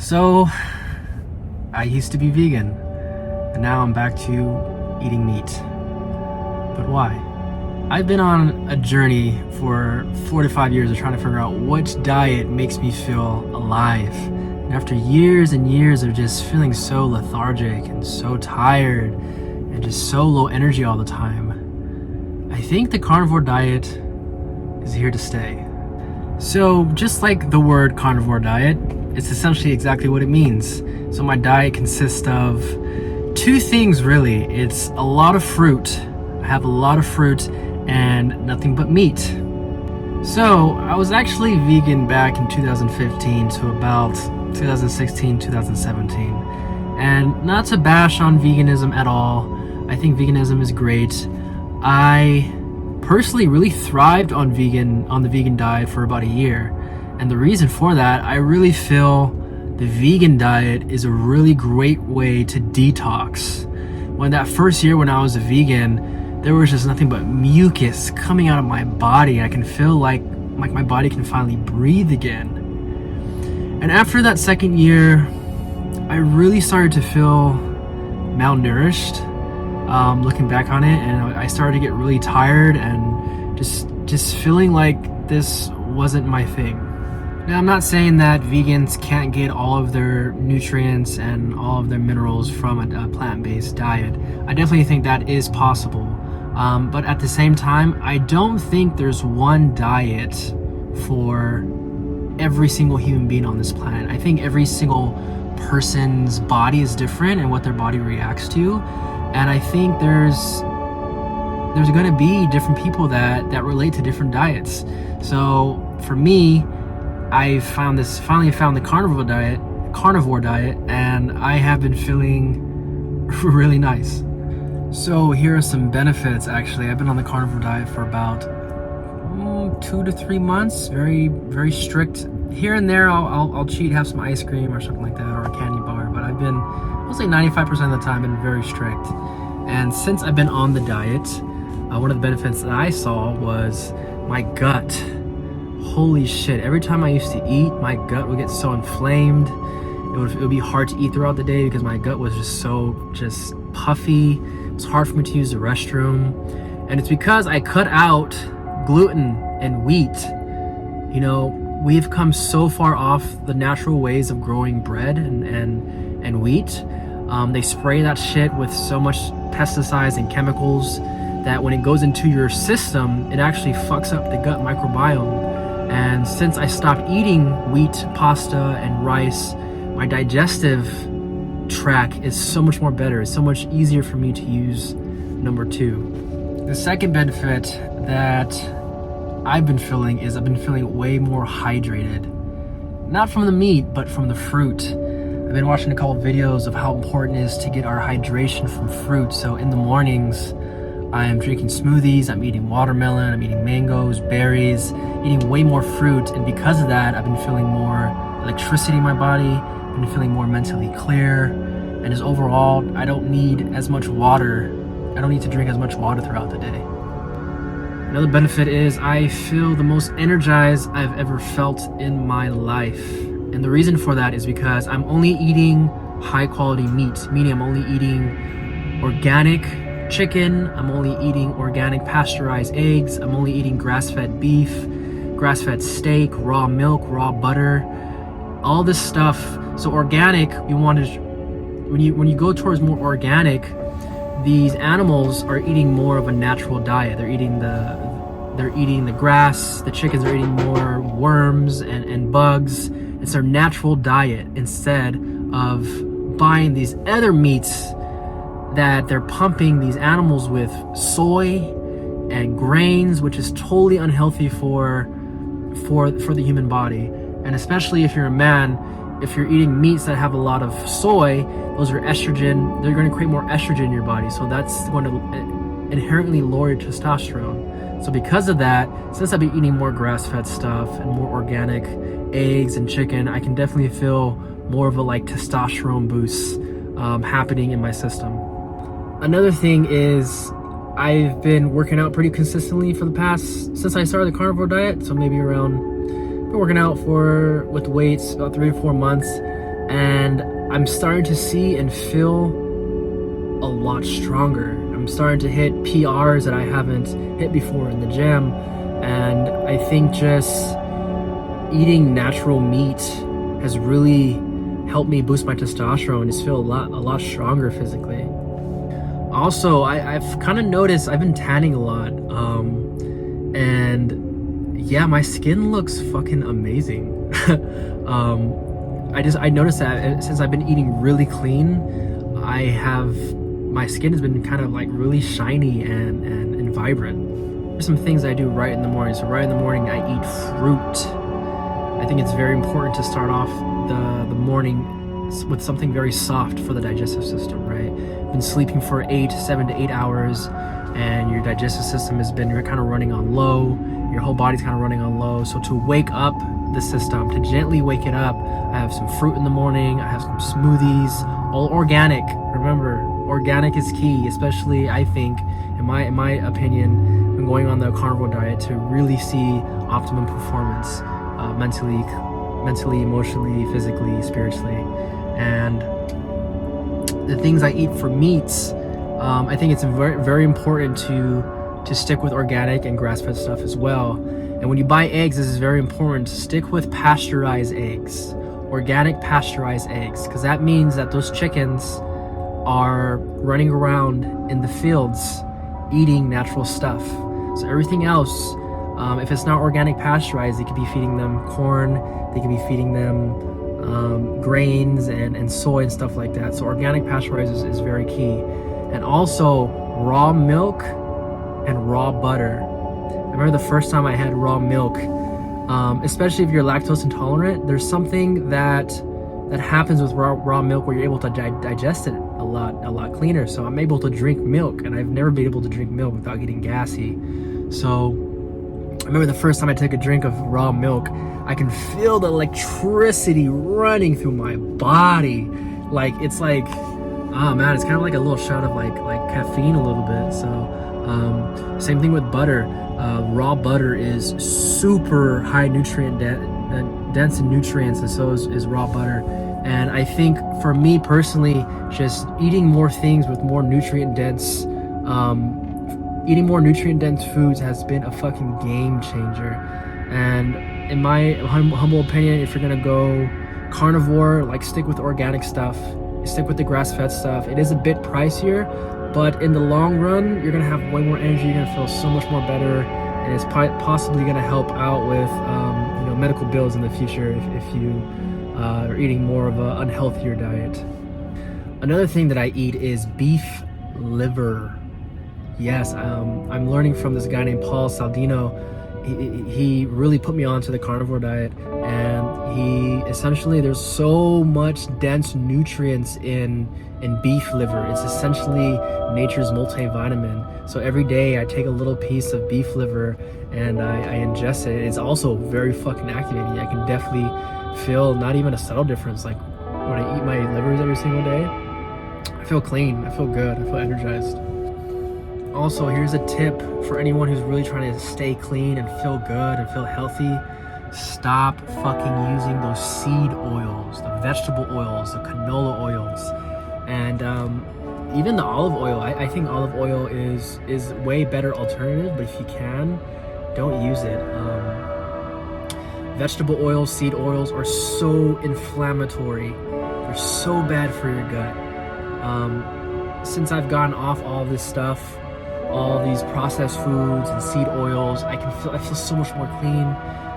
So, I used to be vegan, and now I'm back to eating meat. But why? I've been on a journey for 4 to 5 years of trying to figure out which diet makes me feel alive. And after years and years of just feeling so lethargic and so tired and just so low energy all the time, I think the carnivore diet is here to stay. So just like the word carnivore diet, it's essentially exactly what it means. So my diet consists of two things really. It's a lot of fruit. I have a lot of fruit and nothing but meat. So I was actually vegan back in 2015 to about 2016, 2017. And not to bash on veganism at all. I think veganism is great. I personally really thrived on the vegan diet for about a year. And the reason for that, I really feel the vegan diet is a really great way to detox. When that first year when I was a vegan, there was just nothing but mucus coming out of my body. I can feel like my body can finally breathe again. And after that second year, I really started to feel malnourished, looking back on it, and I started to get really tired and just feeling like this wasn't my thing. Now, I'm not saying that vegans can't get all of their nutrients and all of their minerals from a plant-based diet. I definitely think that is possible. But at the same time, I don't think there's one diet for every single human being on this planet. I think every single person's body is different and what their body reacts to. And I think there's going to be different people that relate to different diets. So for me, I finally found the carnivore diet, and I have been feeling really nice. So here are some benefits. Actually, I've been on the carnivore diet for about 2 to 3 months. Very, very strict. Here and there, I'll cheat, have some ice cream or something like that, or a candy bar. But I'll say 95% of the time, been very strict. And since I've been on the diet, one of the benefits that I saw was my gut. Holy shit, every time I used to eat, my gut would get so inflamed. It would be hard to eat throughout the day because my gut was just puffy. It was hard for me to use the restroom. And it's because I cut out gluten and wheat. You know, we've come so far off the natural ways of growing bread and wheat. They spray that shit with so much pesticides and chemicals that when it goes into your system, it actually fucks up the gut microbiome. And since I stopped eating wheat, pasta, and rice, my digestive tract is so much more better. It's so much easier for me to use number 2. The second benefit that I've been feeling is I've been feeling way more hydrated. Not from the meat, but from the fruit. I've been watching a couple of videos of how important it is to get our hydration from fruit. So in the mornings, I am drinking smoothies, I'm eating watermelon, I'm eating mangoes, berries, eating way more fruit. And because of that, I've been feeling more electricity in my body, I've been feeling more mentally clear. And as overall, I don't need as much water. I don't need to drink as much water throughout the day. Another benefit is I feel the most energized I've ever felt in my life. And the reason for that is because I'm only eating high quality meat, meaning I'm only eating organic chicken, I'm only eating organic pasteurized eggs, I'm only eating grass-fed beef, grass-fed steak, raw milk, raw butter, all this stuff. So organic, when you go towards more organic, these animals are eating more of a natural diet. They're eating the grass, the chickens are eating more worms and bugs. It's their natural diet instead of buying these other meats that they're pumping these animals with soy and grains, which is totally unhealthy for the human body. And especially if you're a man, if you're eating meats that have a lot of soy, those are estrogen. They're going to create more estrogen in your body. So that's going to inherently lower your testosterone. So because of that, since I've been eating more grass-fed stuff and more organic eggs and chicken, I can definitely feel more of a testosterone boost happening in my system. Another thing is I've been working out pretty consistently since I started the carnivore diet. So maybe been working out with weights about 3 to 4 months. and I'm starting to see and feel a lot stronger. I'm starting to hit PRs that I haven't hit before in the gym, and I think just eating natural meat has really helped me boost my testosterone and just feel a lot stronger physically. Also, I've kind of noticed I've been tanning a lot, and yeah, my skin looks fucking amazing. I noticed that since I've been eating really clean, my skin has been kind of like really shiny and vibrant. There's some things I do right in the morning. So right in the morning, I eat fruit. I think it's very important to start off the morning with something very soft for the digestive system, right? You've been sleeping for 7 to 8 hours, and your digestive system has been kind of running on low. Your whole body's kind of running on low. So to wake up the system, to gently wake it up, I have some fruit in the morning. I have some smoothies, all organic. Remember, organic is key, especially I think, in my opinion, when going on the carnivore diet to really see optimum performance, mentally, emotionally, physically, spiritually. And the things I eat for meats, I think it's very, very important to stick with organic and grass-fed stuff as well. And when you buy eggs, this is very important to stick with pasteurized eggs, organic pasteurized eggs, because that means that those chickens are running around in the fields eating natural stuff. So everything else, if it's not organic pasteurized, they could be feeding them corn, they could be feeding them grains and soy and stuff like that. So organic pasteurized is very key. And also raw milk and raw butter. I remember the first time I had raw milk, especially if you're lactose intolerant, there's something that happens with raw milk where you're able to digest it a lot cleaner. So I'm able to drink milk, and I've never been able to drink milk without getting gassy. So I remember the first time I took a drink of raw milk, I can feel the electricity running through my body. Like, it's like, oh man, it's kind of like a little shot of like caffeine a little bit. So same thing with butter. Raw butter is super high nutrient dense in nutrients, and so is raw butter. And I think for me personally, just eating more things with more nutrient dense foods has been a fucking game changer. And in my humble opinion, if you're gonna go carnivore, like, stick with organic stuff, stick with the grass-fed stuff. It is a bit pricier, but in the long run, you're gonna have way more energy, you're gonna feel so much more better, and it's possibly gonna help out with medical bills in the future if you are eating more of an unhealthier diet. Another thing that I eat is beef liver. Yes, I'm learning from this guy named Paul Saldino. He really put me onto the carnivore diet, and there's so much dense nutrients in beef liver. It's essentially nature's multivitamin. So every day I take a little piece of beef liver and I ingest it. It's also very fucking activating. I can definitely feel not even a subtle difference. Like, when I eat my livers every single day, I feel clean, I feel good, I feel energized. Also, here's a tip for anyone who's really trying to stay clean and feel good and feel healthy. Stop fucking using those seed oils, the vegetable oils, the canola oils, and even the olive oil. I think olive oil is way better alternative, but if you can, don't use it. Vegetable oils, seed oils are so inflammatory. They're so bad for your gut. Since I've gotten off all this stuff, all these processed foods and seed oils, I feel so much more clean.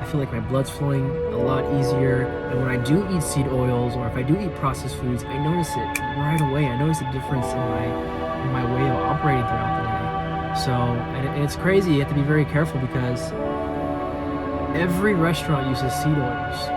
I feel like my blood's flowing a lot easier. And when I do eat seed oils, or if I do eat processed foods, I notice it right away. I notice a difference in my way of operating throughout the day. So, and it's crazy. You have to be very careful because every restaurant uses seed oils.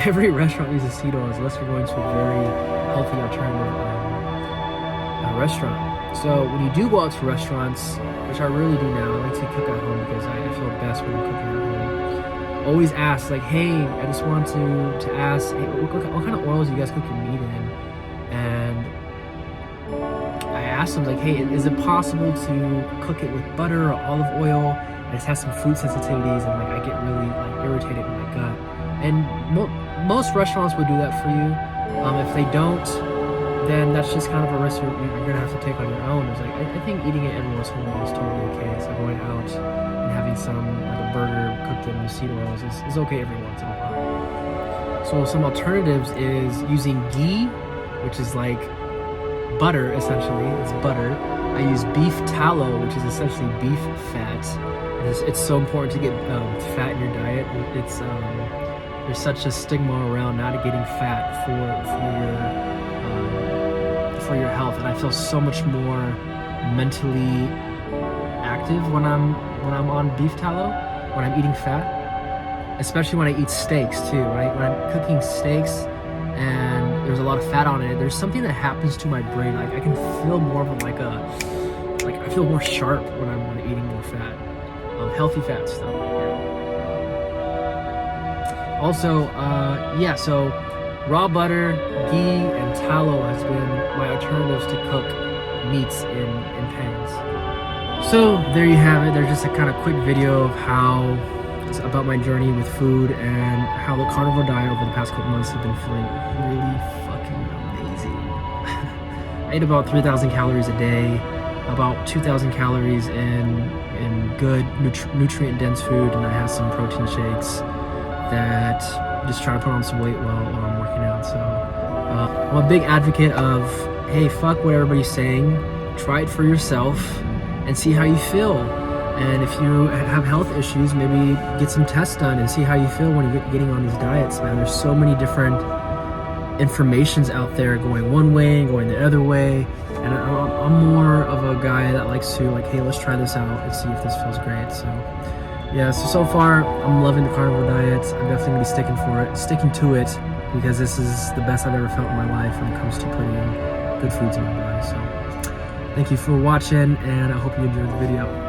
Every restaurant uses seed oils, unless you're going to a very healthy alternative restaurant. So when you do go out to restaurants, which I really do now, I like to cook at home because I feel best when I'm cooking at home. Always ask, like, hey, I just want to ask, hey, what kind of oils do you guys cook your meat in? And I asked them, like, hey, is it possible to cook it with butter or olive oil? I just have some food sensitivities, and like I get really irritated in my gut. And most restaurants would do that for you. If they don't, then that's just kind of a risk you're gonna have to take on your own. It's like I think eating it every once in a while is totally okay. So going out and having some like a burger cooked in seed oils is okay every once in a while. So some alternatives is using ghee, which is like butter essentially. It's butter. I use beef tallow, which is essentially beef fat. It's so important to get fat in your diet. It's there's such a stigma around not getting fat for your health, and I feel so much more mentally active when I'm on beef tallow, when I'm eating fat, especially when I eat steaks too, right? When I'm cooking steaks and there's a lot of fat on it, there's something that happens to my brain. Like I can feel more of like I feel more sharp when I'm eating more fat, healthy fats though. Yeah. Also, yeah, so raw butter, ghee, and tallow has been my alternatives to cook meats in pans. So there you have it. There's just a kind of quick video of about my journey with food and how the carnivore diet over the past couple months has been feeling really fucking amazing. I ate about 3,000 calories a day, about 2,000 calories in good nutrient-dense food, and I had some protein shakes that just try to put on some weight while I'm working out. So I'm a big advocate of, hey, fuck what everybody's saying, try it for yourself and see how you feel. And if you have health issues, maybe get some tests done and see how you feel when you're getting on these diets, man. There's so many different informations out there going one way and going the other way, and I'm more of a guy that likes to like, hey, let's try this out and see if this feels great. So yeah, so far I'm loving the carnivore diet. I'm definitely gonna be sticking to it, because this is the best I've ever felt in my life when it comes to putting good foods in my body. So thank you for watching, and I hope you enjoyed the video.